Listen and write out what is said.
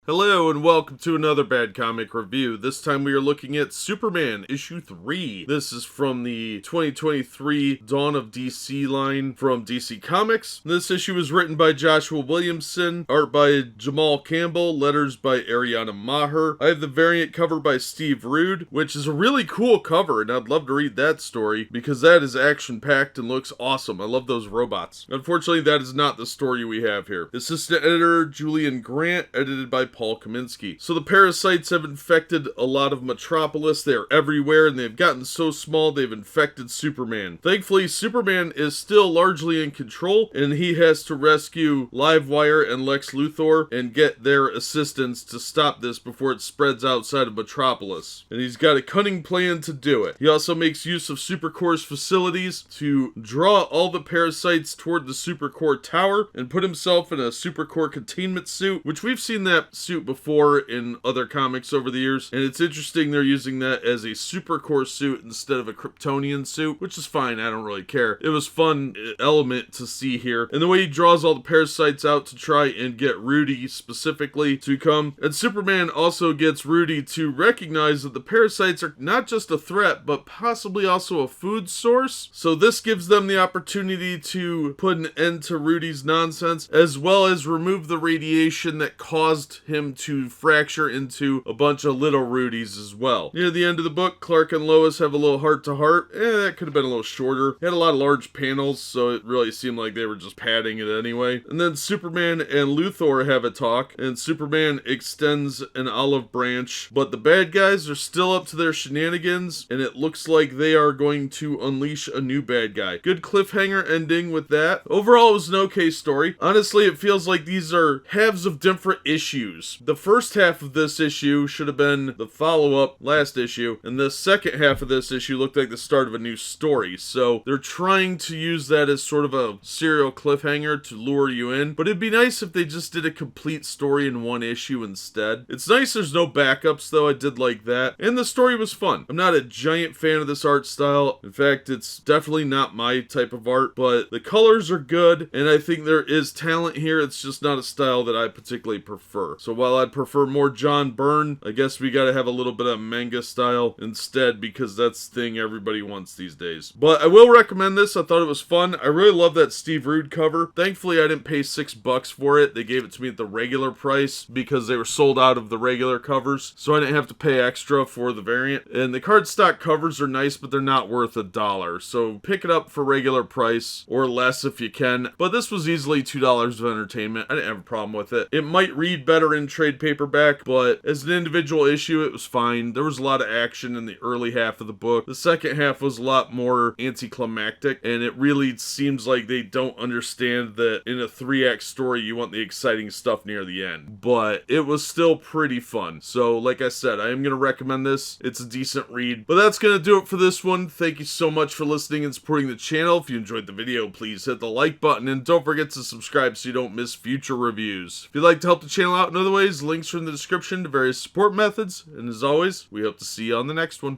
Hello and welcome to another Bad Comic Review. This time we are looking at Superman issue 3. This is from the 2023 Dawn of DC line from DC Comics. This issue is written by Joshua Williamson, art by Jamal Campbell, letters by Ariana Maher. I have the variant cover by Steve Rude, which is a really cool cover, and I'd love to read that story because that is action-packed and looks awesome. I love those robots. Unfortunately, that is not the story we have here. Assistant editor Julian Grant, edited by Paul Kaminsky. So the parasites have infected a lot of Metropolis. They are everywhere, and they've gotten so small they've infected Superman. Thankfully, Superman is still largely in control, and he has to rescue Livewire and Lex Luthor and get their assistance to stop this before it spreads outside of Metropolis. And he's got a cunning plan to do it. He also makes use of Supercorp's facilities to draw all the parasites toward the Supercorp tower and put himself in a Supercorp containment suit, which we've seen that suit before in other comics over the years, and it's interesting they're using that as a Supercorp suit instead of a Kryptonian suit, which is fine, I don't really care. It was fun element to see here, and the way he draws all the parasites out to try and get Rudy specifically to come, and Superman also gets Rudy to recognize that the parasites are not just a threat, but possibly also a food source, so this gives them the opportunity to put an end to Rudy's nonsense, as well as remove the radiation that caused him to fracture into a bunch of little Rudys as well. Near the end of the book, Clark and Lois have a little heart-to-heart. That could have been a little shorter. It had a lot of large panels, so it really seemed like they were just padding it anyway. And then Superman and Luthor have a talk, and Superman extends an olive branch, but the bad guys are still up to their shenanigans, and it looks like they are going to unleash a new bad guy. Good cliffhanger ending with that. Overall, it was an okay story. Honestly, it feels like these are halves of different issues. The first half of this issue should have been the follow-up last issue, and the second half of this issue looked like the start of a new story, so they're trying to use that as sort of a serial cliffhanger to lure you in, but it'd be nice if they just did a complete story in one issue instead. It's nice there's no backups though, I did like that, and the story was fun. I'm not a giant fan of this art style. In fact, it's definitely not my type of art, but the colors are good, and I think there is talent here. It's just not a style that I particularly prefer. So while I'd prefer more John Byrne, I guess we gotta have a little bit of manga style instead, because that's the thing everybody wants these days. But I will recommend this. I thought it was fun. I really love that Steve Rude cover. Thankfully, I didn't pay $6 for it. They gave it to me at the regular price because they were sold out of the regular covers, so I didn't have to pay extra for the variant. And the cardstock covers are nice, but they're not worth $1, so pick it up for regular price or less if you can. But this was easily $2 of entertainment. I didn't have a problem with it. It might read better in trade paperback, but as an individual issue, it was fine. There was a lot of action in the early half of the book. The second half was a lot more anticlimactic, and it really seems like they don't understand that in a 3-act story, you want the exciting stuff near the end. But it was still pretty fun. So, like I said, I am going to recommend this. It's a decent read. But that's going to do it for this one. Thank you so much for listening and supporting the channel. If you enjoyed the video, please hit the like button, and don't forget to subscribe so you don't miss future reviews. If you'd like to help the channel out in other ways, links are in the description to various support methods, and as always, we hope to see you on the next one.